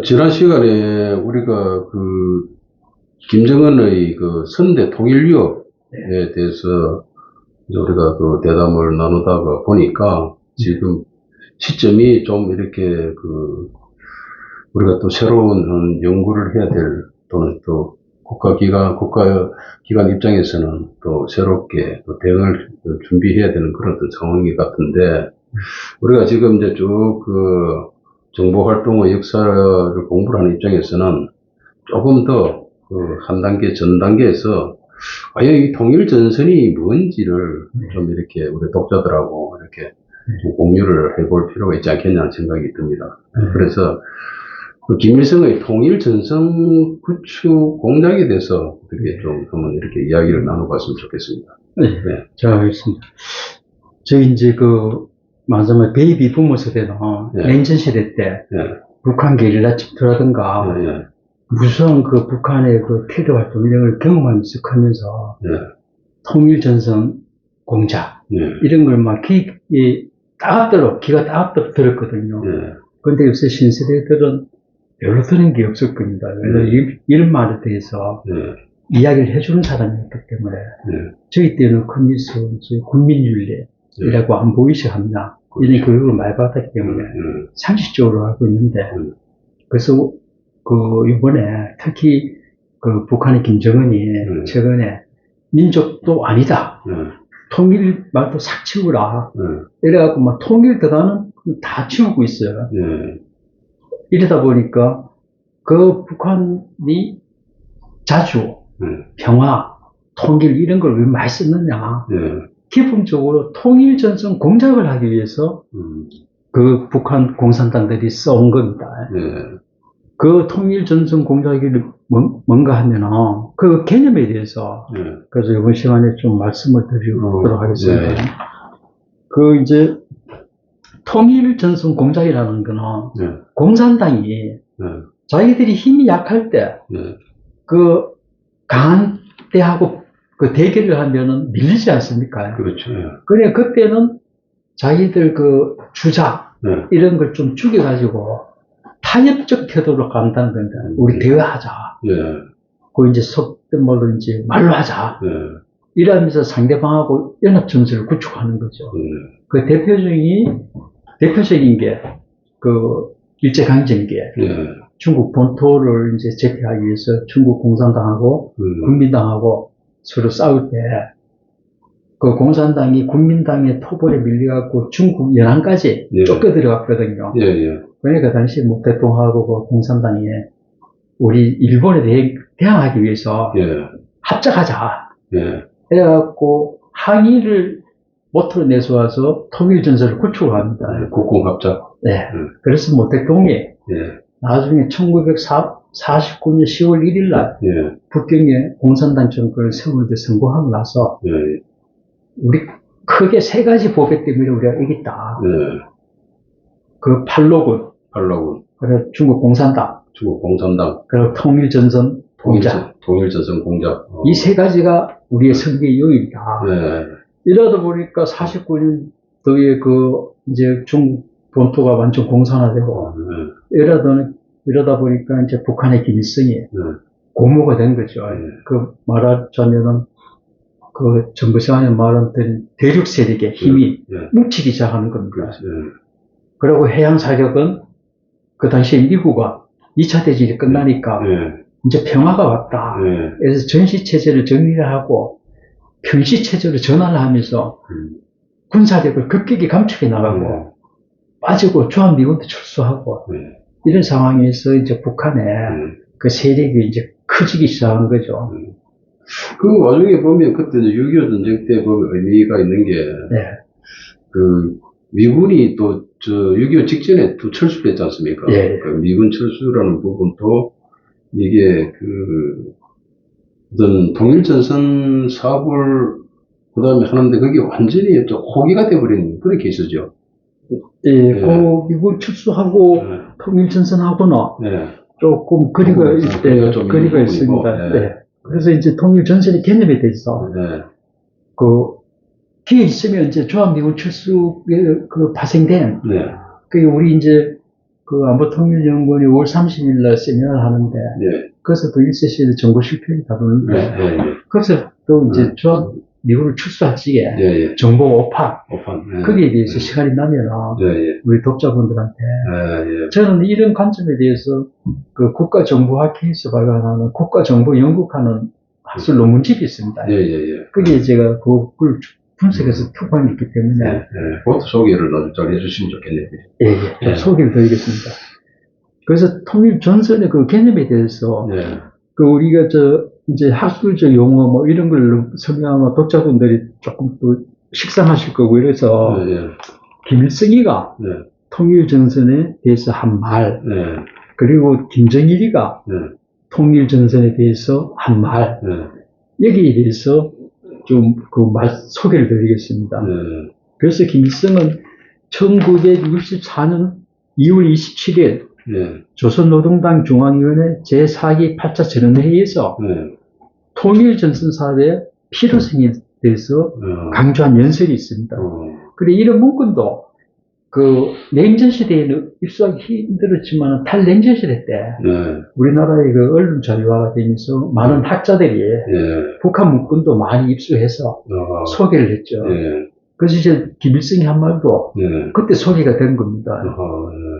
지난 시간에 우리가 김정은의 선대 통일 위협에 대해서 이제 우리가 대담을 나누다가 보니까 지금 시점이 좀 이렇게 우리가 또 새로운 연구를 해야 될, 또는 또 국가기관 입장에서는 또 새롭게 또 대응을 준비해야 되는 그런 또 상황이 같은데, 우리가 지금 이제 쭉 정보 활동의 역사를 공부를 하는 입장에서는 조금 더 한 단계 전 단계에서 과연 이 통일 전선이 뭔지를 좀 이렇게 우리 독자들하고 이렇게 좀 공유를 해볼 필요가 있지 않겠냐는 생각이 듭니다. 그래서 김일성의 통일 전선 구축 공작에 대해서 어떻게 좀 한번 이렇게 이야기를 나눠봤으면 좋겠습니다. 네. 잘 알겠습니다. 저희 이제 말하자면 베이비 부모 세대는 냉전 시대 때 북한 게릴라 침투라든가 무서운 북한의 테러 활동을 경험하면서 크면서 통일 전선 공작 이런 걸 막 기가 따갑도록 들었거든요. 근데 요새 신세대들은 별로 들은 게 없을 겁니다. 왜냐면 이런 말에 대해서 이야기를 해주는 사람이 없기 때문에 저희 때는 큰뉴스, 국민윤례이라고 안보이식 합니다. 이런 교육을 많이 받았기 때문에 상식적으로 알고 있는데, 그래서 이번에 특히 북한의 김정은이 최근에 민족도 아니다, 통일 말도 싹 치우라 이래갖고 막 통일 들어가는 다 치우고 있어요. 이러다 보니까 북한이 자주 평화, 통일 이런 걸 왜 많이 썼느냐, 기본적으로 통일 전선 공작을 하기 위해서 북한 공산당들이 써온 겁니다. 통일 전선 공작이 뭔가 하면은 그 개념에 대해서 그래서 이번 시간에 좀 말씀을 드리도록 하겠습니다. 이제 통일 전선 공작이라는 거는 공산당이 자기들이 힘이 약할 때 강한 때하고 대결을 하면은 밀리지 않습니까? 그렇죠. 그래, 그때는 자기들 주작 이런 걸 좀 죽여가지고 타협적 태도로 간다는 겁니다. 우리 대화하자. 이제 속된 말로 이제 말로 하자. 이러면서 상대방하고 연합 정서를 구축하는 거죠. 대표적인 게 일제강점기 중국 본토를 이제 제패하기 위해서 중국 공산당하고 국민당하고 서로 싸울 때 공산당이 국민당의 토벌에 밀려갖고 중국 연안까지 쫓겨 들어갔거든요. 그러니까 당시 대통령하고 공산당이 우리 일본에 대항하기 위해서 합작하자. 그래갖고 항의를 모토로 내세워서 통일전선을 구축합니다. 국공합작. 그래서 대통령이 나중에 1949년 10월 1일 날 북경에 공산당 정권을 세우는데 성공하고 나서 우리 크게 세 가지 보배 때문에 우리가 이겼다. 팔로군. 그리고 중국 공산당. 그리고 통일전선 공작. 이 세 가지가 우리의 승리의 요인이다. 이러다 보니까 49년도에 이제 중국 본토가 완전 공산화되고 이러다 보니까 이제 북한의 김일성이 고모가 된 거죠. 말하자면은 정부 시간에 말한 대륙 세력의 힘이 뭉치기 시작하는 겁니다. 그리고 해양 사격은 그 당시에 미국과 2차 대전이 끝나니까 이제 평화가 왔다. 그래서 전시 체제를 정리를 하고 평시 체제로 전환을 하면서 군사력을 급격히 감축해 나가고 빠지고 주한미군도 철수하고 이런 상황에서 이제 북한의 세력이 이제 커지기 시작한 거죠. 그 와중에 보면 그때 6.25 전쟁 때 보면 의미가 있는 게 미군이 또 6.25 직전에 또 철수를 했지 않습니까? 미군 철수라는 부분도 이게 어떤 통일전선 사업을 그 다음에 하는데 그게 완전히 또 포기가 돼버린 그런 케이스죠. 미군 철수하고 통일전선하고는 조금 거리가 있습니다. 그래서 이제 통일전선의 개념에 대해서 기회 있으면 이제 주한미군 철수에 파생된 우리 이제 그 안보통일연구원이 5월 30일 날 세미나를 하는데, 예. 그래서 또 1세시에도 정보 실패를 다루는데, 예. 그래서 또 이제 조합 미국을 출소할 적에 예. 정보 오파, 오판. 거기에 대해서 시간이 나면은, 예. 우리 독자분들한테, 예. 저는 이런 관점에 대해서 그 국가정보학 케이스 발간하는 국가정보연구하는 학술 논문집이 있습니다. 예. 거기에 제가 그걸 분석해서 투판했기 때문에, 예. 그것도 소개를 아주 잘 해주시면 좋겠네요. 예, 좀 소개를 드리겠습니다. 그래서 통일 전선의 그 개념에 대해서, 예. 그 우리가 이제 학술적 용어 뭐 이런 걸 설명하면 독자분들이 조금 또 식상하실 거고 이래서, 예. 김일성이가 예. 통일 전선에 대해서 한 말, 예. 그리고 김정일이가 예. 통일 전선에 대해서 한 말, 예. 여기에 대해서 좀 그 말 소개를 드리겠습니다. 예. 그래서 김일성은 1964년 2월 27일 예. 조선노동당 중앙위원회 제4기 8차 전원회의에서 예. 통일전선 사업의 필요성에 대해서 강조한 연설이 있습니다. 그리고 이런 문건도 그 냉전시대에는 입수하기 힘들었지만 탈냉전시대 때 예. 우리나라의 그 언론 자유화가 되면서 많은 학자들이 예. 북한 문건도 많이 입수해서 소개를 했죠. 예. 그래서 이제 김일성이 한 말도 예. 그때 소개가 된 겁니다. 예.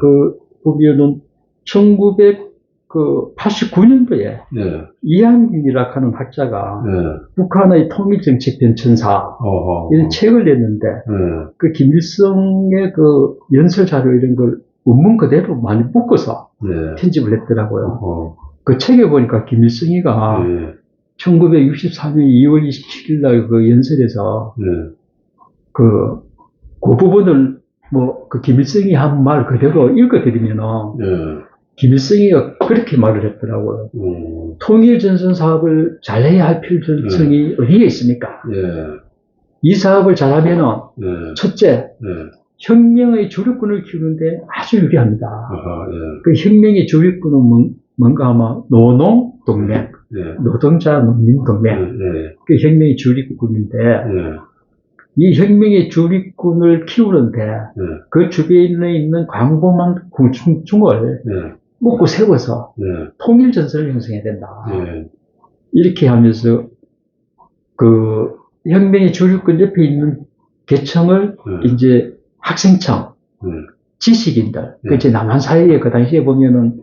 그 보면은 1989년도에 예. 이한균이라고 하는 학자가 예. 북한의 통일정책 변천사 이런 책을 냈는데 예. 그 김일성의 그 연설 자료 이런 걸 원문 그대로 많이 묶어서 예. 편집을 했더라고요. 그 책에 보니까 김일성이가 예. 1964년 2월 27일 날 그 연설에서 예. 그 부분을 그 김일성이 한 말 그대로 읽어드리면은 예. 김일성이가 그렇게 말을 했더라고요. 통일전선 사업을 잘해야 할 필요성이 어디에 있습니까? 예. 이 사업을 잘하면은 예. 첫째, 예. 혁명의 주력군을 키우는데 아주 유리합니다. 예. 그 혁명의 주력군은 뭔가 아마 노농동맹, 예. 노동자 농민동맹, 예. 그 혁명의 주력군인데 예. 이 혁명의 주력군을 키우는데 그 주변에 있는 광범한 군중을 먹고 세워서 통일전선을 형성해야 된다. 이렇게 하면서 그 혁명의 주력군 옆에 있는 계층을 이제 학생청, 지식인들, 그 이제 남한 사회에 그 당시에 보면은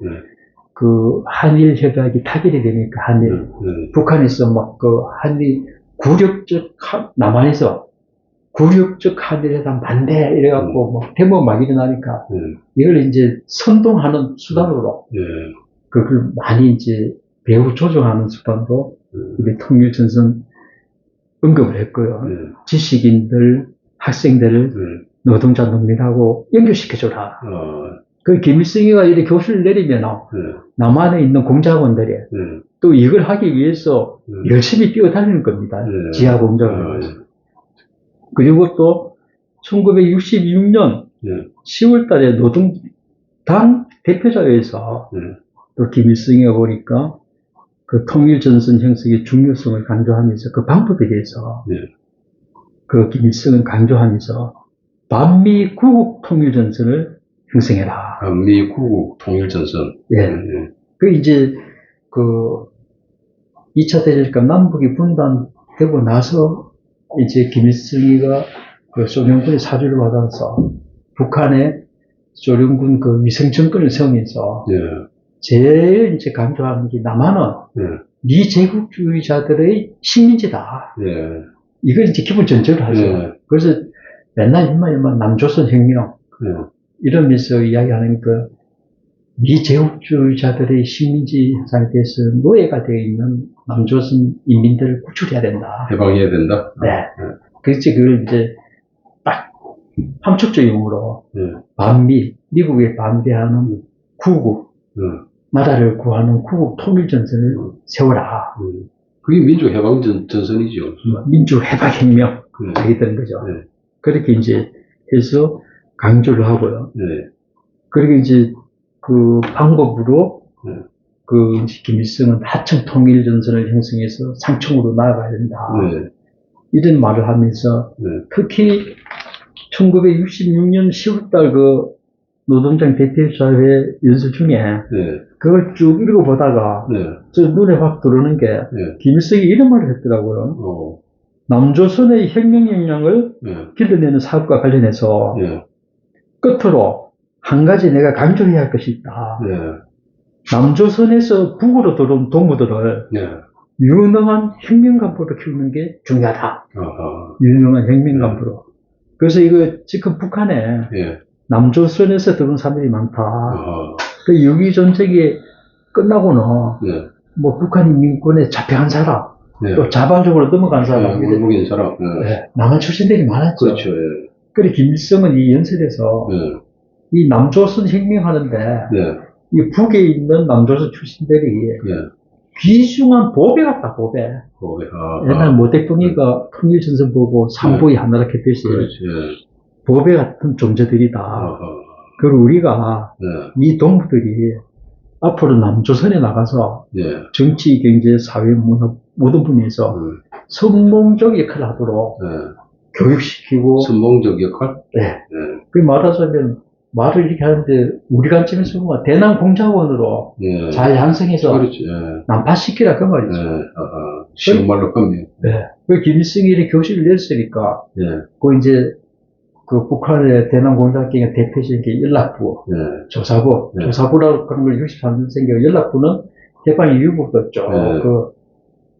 그 한일 협약이 타결이 되니까 한일, 북한에서 막 그 한일 굴욕적 남한에서 굴욕적 한일회담 반대 이래갖고 뭐 데모 막 일어나니까 이걸 이제 선동하는 수단으로 그걸 많이 이제 배후 조정하는 수단으로 우리 통일전선 언급을 했고요. 지식인들, 학생들을 노동자 농민하고 연결시켜줘라. 그 김일성이가 이렇게 교수를 내리면 남한에 있는 공작원들이 또 이걸 하기 위해서 열심히 뛰어다니는 겁니다. 지하 공작을 위해서. 그리고 또 1966년 10월 달에 노동당 대표자회에서 또 김일성이가 보니까 그 통일전선 형성의 중요성을 강조하면서 그 방법에 대해서 그 김일성은 강조하면서 반미 구국 통일전선을 형성해라. 반미 구국 통일전선. 그 이제 그 2차 대전과 남북이 분단되고 나서 이제 김일성이가 그 소련군의 사주를 받아서 북한에 소련군 그 위성 정권을 세우면서 제일 이제 강조하는 게 남한은 미제국주의자들의 식민지다. 이걸 이제 기본 전제로 하죠. 그래서 맨날 남조선 혁명 이러면서 이야기하는 그 미제국주의자들의 식민지 상태에서 노예가 되어 있는 남조선 인민들을 구출해야 된다. 해방해야 된다? 그래서 그걸 이제 딱 함축적 용어로 반미, 미국에 반대하는 구국, 나라를 구하는 구국 통일전선을 세워라. 그게 민주해방전선이죠. 민주해방혁명 하게 되는 거죠. 그렇게 이제 해서 강조를 하고요. 그리고 이제 그 방법으로 그 김일성은 하청 통일전선을 형성해서 상층으로 나아가야 된다. 이런 말을 하면서 특히 1966년 10월달 그 노동당 대표사회 연설 중에 네. 그걸 쭉 읽어보다가 네. 저 눈에 확 들어오는 게 네. 김일성이 이런 말을 했더라고요. 남조선의 혁명 역량을 네. 길러내는 사업과 관련해서 네. 끝으로 한 가지 내가 강조해야 할 것이 있다. 네. 남조선에서 북으로 들어온 동무들을 네. 유능한 혁명간부로 키우는 게 중요하다. 아하. 유능한 혁명간부로. 그래서 이거 지금 북한에 예. 남조선에서 들어온 사람들이 많다. 아하. 그 6.25 전쟁이 끝나고는 네. 뭐 북한 인민군에 잡혀간 사람, 네. 또 자발적으로 넘어간 사람, 울북인 사람. 네. 네, 남한 출신들이 많았죠. 그렇죠. 예. 그래 김일성은 이 연설에서 네. 이 남조선 혁명하는데 네. 이 북에 있는 남조선 출신들이 네. 귀중한 보배 같다, 보배. 옛날 모택동이가 통일전선 보고 삼보이 하나라 했듯이 그렇지. 예. 보배 같은 존재들이다. 아하. 그리고 우리가 네. 이 동무들이 앞으로 남조선에 나가서 네. 정치, 경제, 사회, 문화 모든 분야에서 선봉적 역할을 하도록 네. 교육시키고 선봉적 역할? 네. 네. 그 말하자면 말을 이렇게 하는데 우리 관점에서 보면 대남 공작원으로 네. 잘 양성해서 그렇지. 예. 난파시키라 그 말이죠. 네. 아하. 쉬운 말로 하면. 네. 그 김일성이 이렇게 교실을 냈으니까 네. 그 이제 그 북한의 대남 공작경의 대표적인 게 연락부, 네. 조사부, 네. 조사부라고 하는 걸 63년생겨 연락부는 해방 이후부터 쭉 네. 그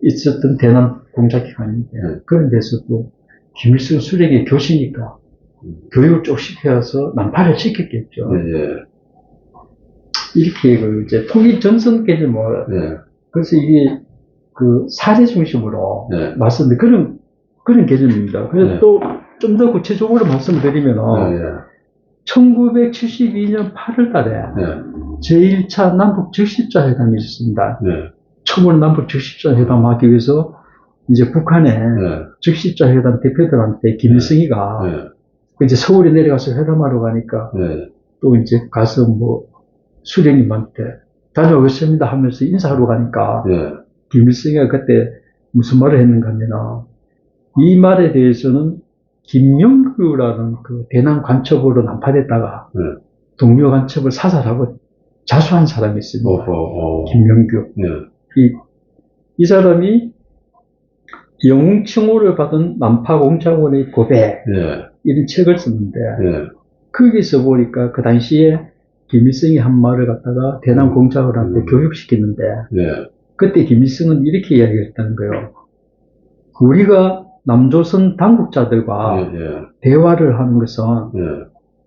있었던 대남 공작기관인데 네. 그런 데서도 김일성 수령의 교시니까 교육을 쭉 시켜서 난파를 시켰겠죠. 네. 이렇게 그 이제 통일 전선까지 뭐 네. 그래서 이게 그 사례 중심으로 네. 말씀드린 그런 개념입니다. 그래서 네. 또 좀 더 구체적으로 말씀드리면 네. 1972년 8월 달에 네. 제1차 남북 적십자 회담이 있었습니다. 네. 처음으로 남북 적십자 회담 하기 위해서 이제 북한의 네. 적십자 회담 대표들한테 김일성이가 네. 이제 서울에 내려가서 회담하러 가니까 네. 또 이제 가서 뭐 수령님한테 다녀오겠습니다 하면서 인사하러 가니까 네. 김일성이가 그때 무슨 말을 했는가 하면 이 말에 대해서는 김명규라는 그 대남 간첩으로 난파됐다가 네. 동료 간첩을 사살하고 자수한 사람이 있습니다. 김명규. 네. 이 사람이 영웅칭호를 받은 난파공작원의 고백 네. 이런 책을 썼는데 네. 거기서 보니까 그 당시에 김일성이 한 말을 갖다가 대남 공작원한테 교육시켰는데 네. 그때 김일성은 이렇게 이야기했다는 거예요. 우리가 남조선 당국자들과 네. 대화를 하는 것은 네.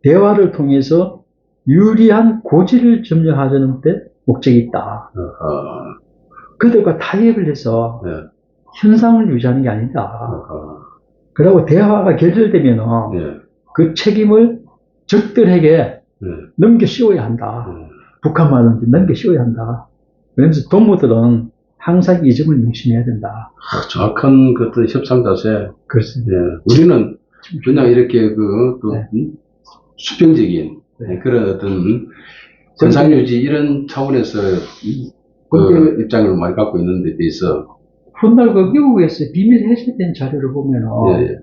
대화를 통해서 유리한 고지를 점령하려는 데 목적이 있다. 그들과 타협을 해서 네. 현상을 유지하는 게 아니다. 그리고 대화가 결렬되면 네. 그 책임을 적들에게 넘겨 씌워야 한다. 북한만은 넘겨 씌워야 한다. 그래서 동무들은 항상 이 점을 명심해야 된다. 정확한 그 어떤 협상 자세. 그렇습니다. 네. 우리는 그냥 이렇게 또 네. 수평적인 그런 어떤 건상유지 이런 차원에서 그 입장을 많이 갖고 있는데 비해서 훗날 그 미국에서 비밀 해제된 자료를 보면은 예.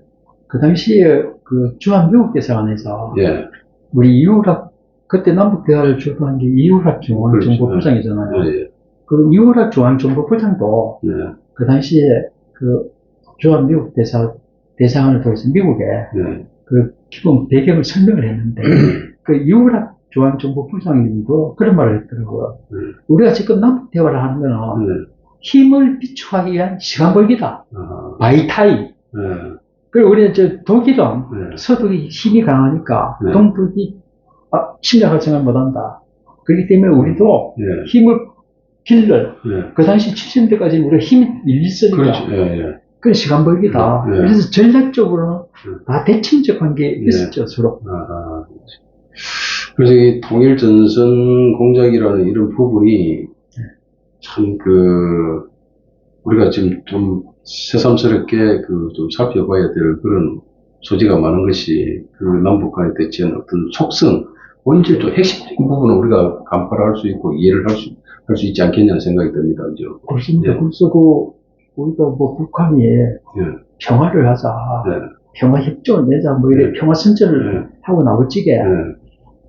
그 당시에 그 주한 미국 대사관에서 예. 우리 이우락 그때 남북 대화를 주도한 게 이우락 중앙정보부장이잖아요. 예. 그 이우락 중앙정보부장도 예. 그 당시에 그 주한 미국 대사관을 통해서 미국에 그 기본 배경을 설명을 했는데 그 이우락 중앙정보부장님도 그런 말을 했더라고요. 우리가 지금 남북 대화를 하는 거는 힘을 비축하기 위한 시간 벌기다. 바이 타임. 그리고 우리는 독일은 서독이 힘이 강하니까 동북이 침략할 생각 못한다. 그렇기 때문에 우리도 힘을 길러. 그 당시 70년대까지 우리가 힘이 밀렸으니까. 그렇죠. 그 시간 벌기다. 그래서 전략적으로는 다 대칭적 관계에 있었죠, 서로. 그래서 이 통일전선 공작이라는 이런 부분이 참 우리가 지금 좀 새삼스럽게 좀 살펴봐야 될 그런 소지가 많은 것이 그 남북 간에 대치한 어떤 속성, 본질적 핵심적인 부분을 우리가 간파를 할 수 있고 이해를 할 수 있지 않겠냐는 생각이 듭니다. 그죠? 그렇습니다. 예. 그래서 우리가 뭐 북한이 평화를 하자, 평화협정을 내자, 뭐 이래 평화선전을 하고 나머지게.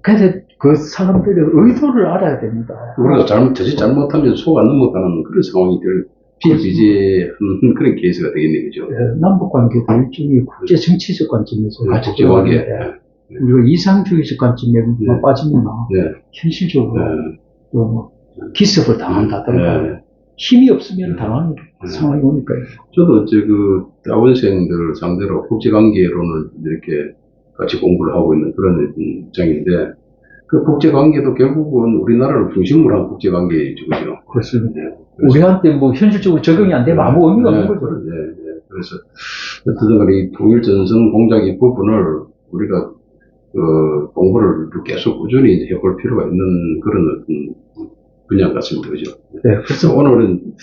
그래서 그 사람들의 의도를 알아야 됩니다. 우리가 잘못하면 속아 넘어가는 그런 상황이 될 비일비재한 그런 케이스가 되겠네, 그죠? 남북 관계도 일종의 국제 정치적 관점에서 같이 국제관계. 우리가 이상주의적 관점에 네. 빠지면 네. 현실적으로 네. 또 기습을 당한다든가 힘이 없으면 당하는 상황이 오니까요. 저도 이제 그 대학원생들 상대로 국제관계론을 이렇게 같이 공부를 하고 있는 그런 입장인데, 그 국제관계도 결국은 우리나라를 중심으로 한 국제관계이죠, 그죠? 그렇습니다. 네. 그래서 우리한테 뭐 현실적으로 적용이 안 되면 아무 의미가 없는 거죠. 그래서 어쨌든 간에 이 통일전선 공작 이 부분을 우리가 공부를 계속 꾸준히 해볼 필요가 있는 그런 어떤 분야 같습니다, 그죠? 네, 그래서 오늘은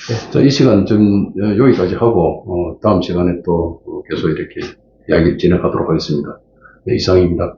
이 시간 좀 여기까지 하고 다음 시간에 또 계속 이렇게 이야기 진행하도록 하겠습니다. 네, 이상입니다.